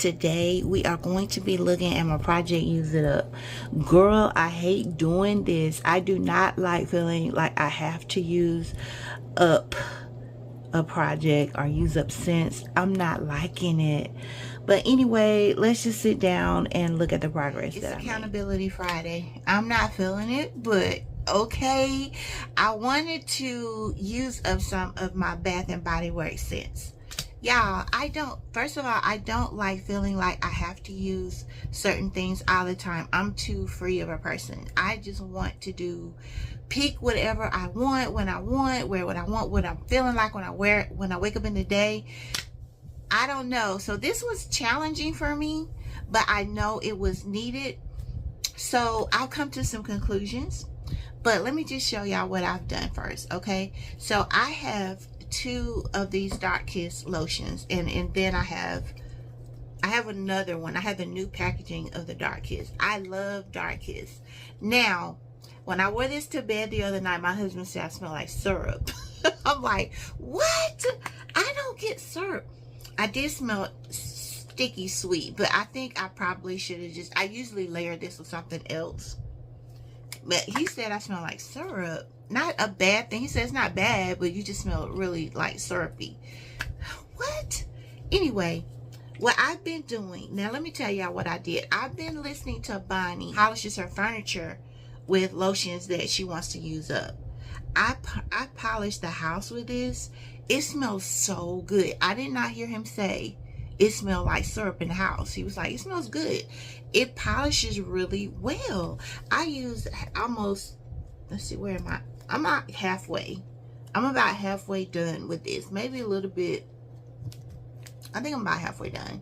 today we are going to be looking at my project Use It Up. Girl, I hate doing this. I do not like feeling like I have to use up a project or use up scents. I'm not liking it. But anyway, let's just sit down and look at the progress. It's Accountability Friday. I'm not feeling it, but okay. I wanted to use up some of my Bath and Body Works scents. Y'all, first of all, I don't like feeling like I have to use certain things all the time. I'm too free of a person. I just want to pick whatever I want, when I want, wear what I want, what I'm feeling like when I wake up in the day. I don't know. So this was challenging for me, but I know it was needed. So I'll come to some conclusions, but let me just show y'all what I've done first. Okay. So I have 2 of these Dark Kiss lotions, and then I have another one. I have the new packaging of the Dark Kiss. I love Dark Kiss. Now, when I wore this to bed the other night, my husband said I smell like syrup. I'm like, what? I don't get syrup. I did smell sticky sweet, but I think I probably should have I usually layer this with something else. But he said I smell like syrup. Not a bad thing. He said it's not bad, but you just smell really like syrupy. What? Anyway, what I've been doing, now let me tell y'all what I did. I've been listening to Bonnie polishes her furniture with lotions that she wants to use up. I polished the house with this. It smells so good. I did not hear him say it smelled like syrup in the house. He was like, it smells good. It polishes really well. I used almost, let's see, where am I? I'm not halfway. I'm about halfway done with this. Maybe a little bit. I think I'm about halfway done.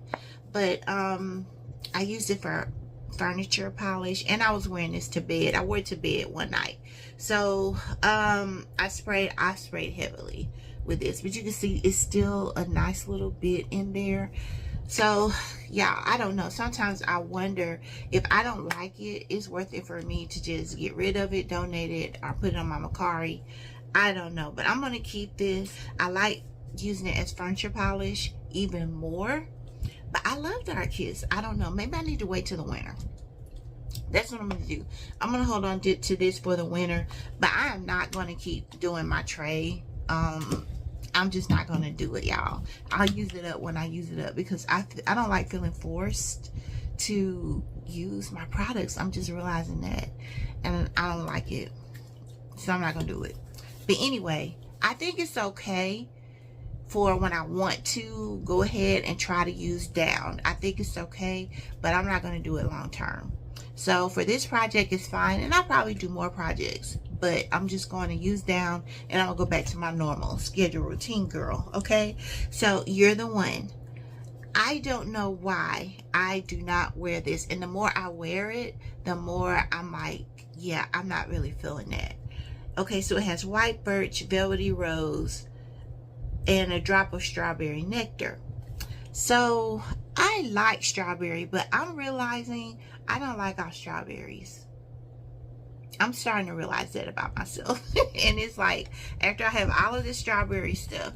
But I used it for furniture polish, and I was wearing this to bed. I wore it to bed one night. So I sprayed heavily with this, but you can see it's still a nice little bit in there. So yeah, I don't know, sometimes I wonder if I don't like it, it's worth it for me to just get rid of it, donate it, or put it on my Macari. I don't know, but I'm gonna keep this. I like using it as furniture polish even more, but I love Dark Kiss. I don't know, maybe I need to wait till the winter. That's what I'm gonna do. I'm gonna hold on to this for the winter, but I am not gonna keep doing my tray. I'm just not gonna do it, y'all. I'll use it up when I use it up, because I don't like feeling forced to use my products. I'm just realizing that, and I don't like it, so I'm not gonna do it. But anyway, I think it's okay for when I want to go ahead and try to use down. I think it's okay, but I'm not gonna do it long term. So for this project, it's fine, and I'll probably do more projects, but I'm just going to use down, and I'm gonna go back to my normal schedule routine, girl. Okay, so You're the One. I don't know why I do not wear this, and the more I wear it, the more I'm like, yeah, I'm not really feeling that. Okay, so it has white birch, velvety rose, and a drop of strawberry nectar. So I like strawberry, but I'm realizing I don't like all strawberries. I'm starting to realize that about myself. And it's like, after I have all of this strawberry stuff,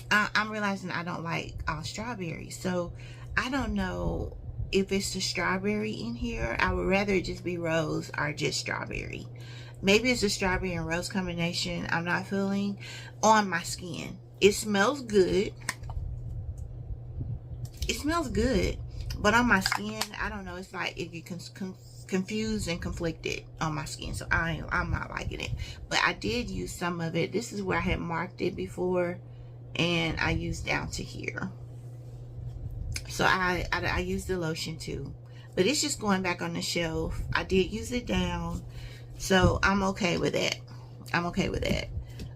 I'm realizing I don't like all strawberries. So I don't know if it's the strawberry in here. I would rather it just be rose or just strawberry. Maybe it's a strawberry and rose combination I'm not feeling on my skin. It smells good. It smells good, but on my skin, I don't know, it's like it gets confused and conflicted on my skin, so I'm not liking it. But I did use some of it. This is where I had marked it before, and I used down to here. So I used the lotion too, but it's just going back on the shelf. I did use it down, so I'm okay with that. I'm okay with that.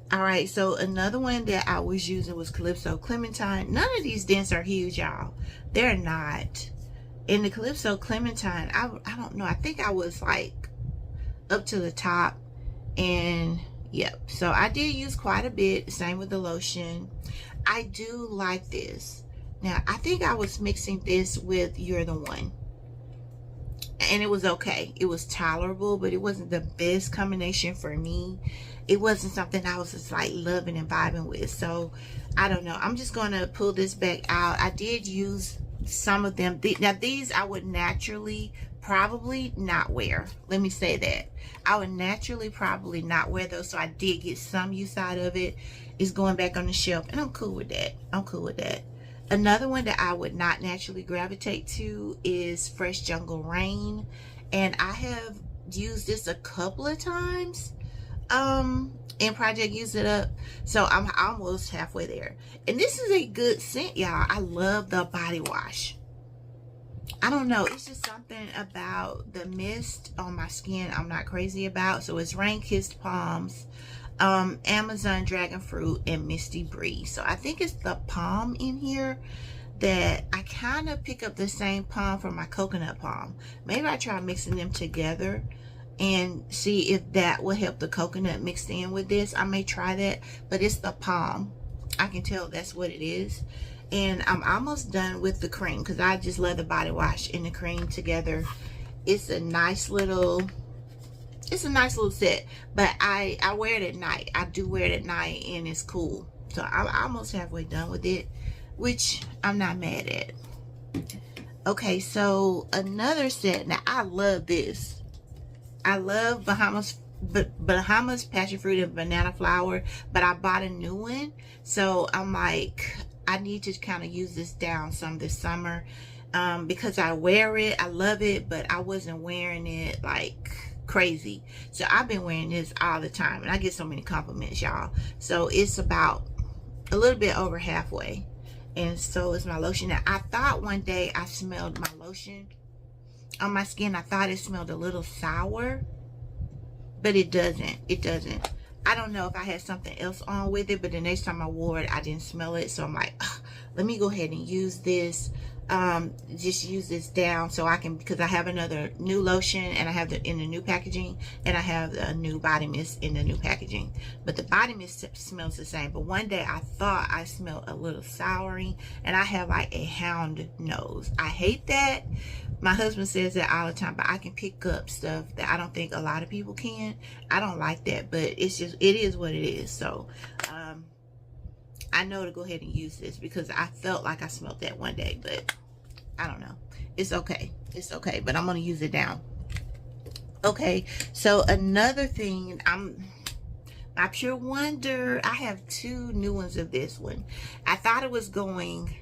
All right, so another one that I was using was Calypso Clementine. None of these dents are huge, y'all. They're not. In the Calypso Clementine, I don't know, I think I was like up to the top, and yep. So I did use quite a bit. Same with the lotion. I do like this. Now, I think I was mixing this with You're the One, and it was okay. It was tolerable, but it wasn't the best combination for me. It wasn't something I was just like loving and vibing with. So I don't know, I'm just gonna pull this back out. I did use some of them, now these I would naturally probably not wear. Let me say that. I would naturally probably not wear those, so I did get some use out of it. It's going back on the shelf, and I'm cool with that. I'm cool with that. Another one that I would not naturally gravitate to is Fresh Jungle Rain, and I have used this a couple of times in Project Use It Up, so I'm almost halfway there. And this is a good scent, y'all. I love the body wash. I don't know, it's just something about the mist on my skin I'm not crazy about. So it's Rain Kissed Palms, Amazon Dragon Fruit, and Misty Breeze. So I think it's the palm in here that I kind of pick up the same palm from my coconut palm. Maybe I try mixing them together and see if that will help the coconut mixed in with this. I may try that, but it's the palm. I can tell that's what it is. And I'm almost done with the cream because I just love the body wash and the cream together. It's a nice little set, but I wear it at night. I do wear it at night, and it's cool. So I'm almost halfway done with it, which I'm not mad at. Okay, so another set. Now I love this. I love Bahamas Passion Fruit and Banana Flower, but I bought a new one, so I'm like, I need to kind of use this down some this summer, because I wear it, I love it, but I wasn't wearing it like crazy. So I've been wearing this all the time, and I get so many compliments, y'all. So it's about a little bit over halfway, and so is my lotion. Now I thought one day I smelled my lotion on my skin, I thought it smelled a little sour, but it doesn't. It doesn't. I don't know if I had something else on with it, but the next time I wore it, I didn't smell it. So I'm like, let me go ahead and use this. Just use this down so I can, because I have another new lotion, and I have the in the new packaging, and I have a new body mist in the new packaging. But the body mist smells the same. But one day I thought I smelled a little souring, and I have like a hound nose. I hate that. My husband says that all the time, but I can pick up stuff that I don't think a lot of people can. I don't like that, but it's just, it is what it is. So I know to go ahead and use this because I felt like I smelled that one day, but I don't know. It's okay. It's okay, but I'm going to use it down. Okay, so another thing, my Pure Wonder, I have two new ones of this one. I thought it was going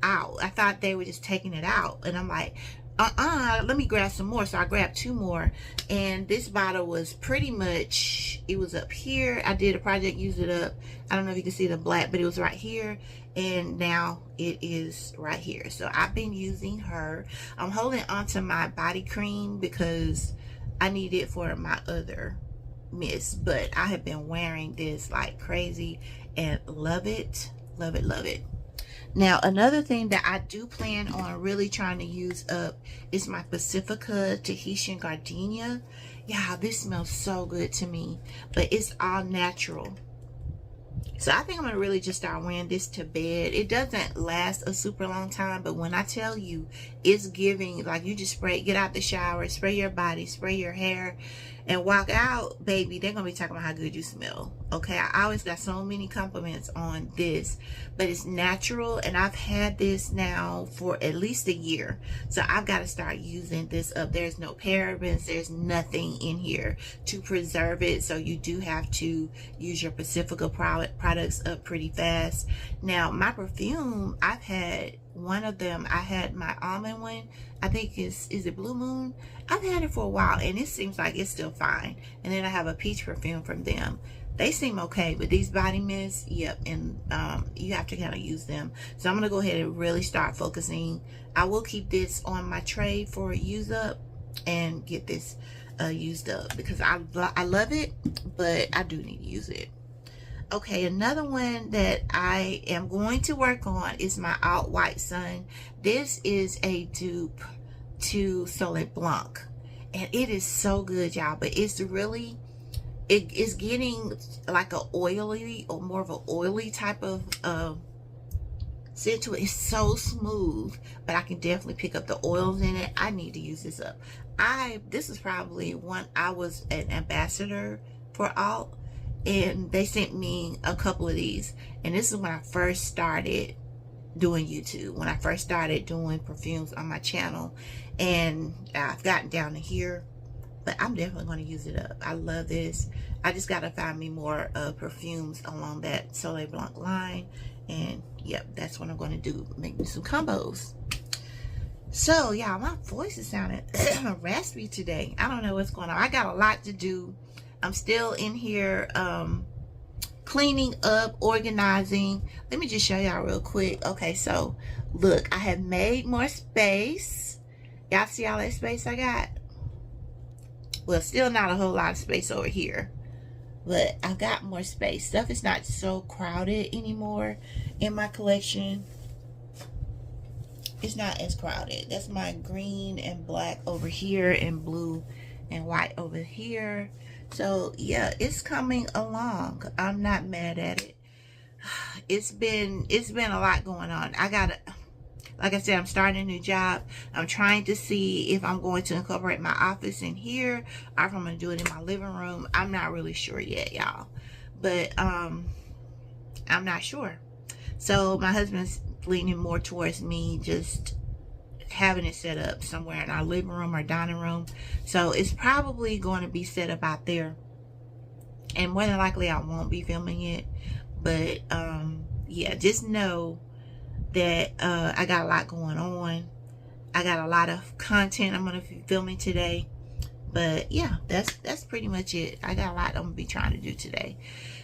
out. I thought they were just taking it out, and I'm like, let me grab some more. So I grabbed two more, and this bottle was pretty much, it was up here. I did a Project Use It Up. I don't know if you can see the black, but it was right here, and now it is right here. So I've been using her. I'm holding onto my body cream because I need it for my other mist, but I have been wearing this like crazy and love it, love it, love it. Now, another thing that I do plan on really trying to use up is my Pacifica Tahitian Gardenia. Yeah, this smells so good to me, but it's all natural. So I think I'm gonna really just start wearing this to bed. It doesn't last a super long time, but when I tell you, it's giving, like, you just spray, get out the shower, spray your body, spray your hair, and walk out, baby, they're gonna be talking about how good you smell. Okay, I always got so many compliments on this, but it's natural, and I've had this now for at least a year, so I've got to start using this up. There's no parabens, there's nothing in here to preserve it, so you do have to use your Pacifica products up pretty fast. Now, my perfume, I've had one of them. I had my almond one, I think is it Blue Moon? I've had it for a while, and it seems like it's still fine. And then I have a peach perfume from them. They seem okay, but these body mists, yep, and you have to kind of use them. So I'm gonna go ahead and really start focusing. I will keep this on my tray for use up and get this used up because I love it, but I do need to use it. Okay, another one that I am going to work on is my Alt White Sun. This is a dupe to Soleil Blanc, and it is so good, y'all, but it's really, it's getting like a oily, or more of an oily type of scent to it. It's so smooth, but I can definitely pick up the oils in it. I need to use this up. This is probably one, I was an ambassador for Alt, and they sent me a couple of these, and this is when I first started doing YouTube, when I first started doing perfumes on my channel, and I've gotten down to here, but I'm definitely going to use it up. I love this. I just got to find me more perfumes along that Soleil Blanc line, and yep, that's what I'm going to do, make me some combos. So yeah, my voice is sounding raspy today. I don't know what's going on. I got a lot to do. I'm still in here cleaning up, organizing. Let me just show y'all real quick. Okay, so look, I have made more space. Y'all see all that space I got? Well, still not a whole lot of space over here, but I've got more space. Stuff is not so crowded anymore in my collection. It's not as crowded. That's my green and black over here, and blue and white over here. So yeah, it's coming along. I'm not mad at it. It's been a lot going on. Like I said, I'm starting a new job. I'm trying to see if I'm going to incorporate my office in here, or if I'm going to do it in my living room. I'm not really sure yet, y'all. But I'm not sure. So my husband's leaning more towards me just having it set up somewhere in our living room or dining room. So it's probably going to be set up out there, and more than likely I won't be filming it. But yeah, just know that I got a lot going on. I got a lot of content I'm going to be filming today. But yeah, that's pretty much it. I got a lot I'm going to be trying to do today.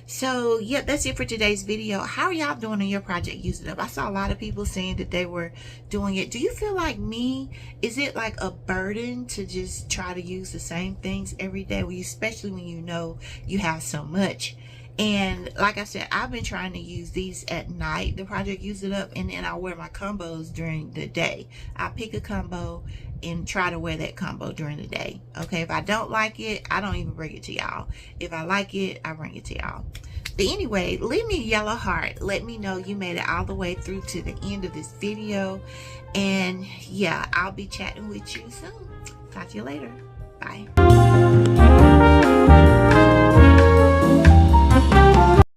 So yeah, that's it for today's video. How are y'all doing on your project Use It Up? I saw a lot of people saying that they were doing it. Do you feel like me? Is it like a burden to just try to use the same things every day, especially when you know you have so much? And like I said, I've been trying to use these at night, the project Use It Up, and then I'll wear my combos during the day. I pick a combo and try to wear that combo during the day. Okay, if I don't like it, I don't even bring it to y'all. If I like it, I bring it to y'all. But anyway, leave me a yellow heart. Let me know you made it all the way through to the end of this video. And yeah, I'll be chatting with you soon. Talk to you later. Bye.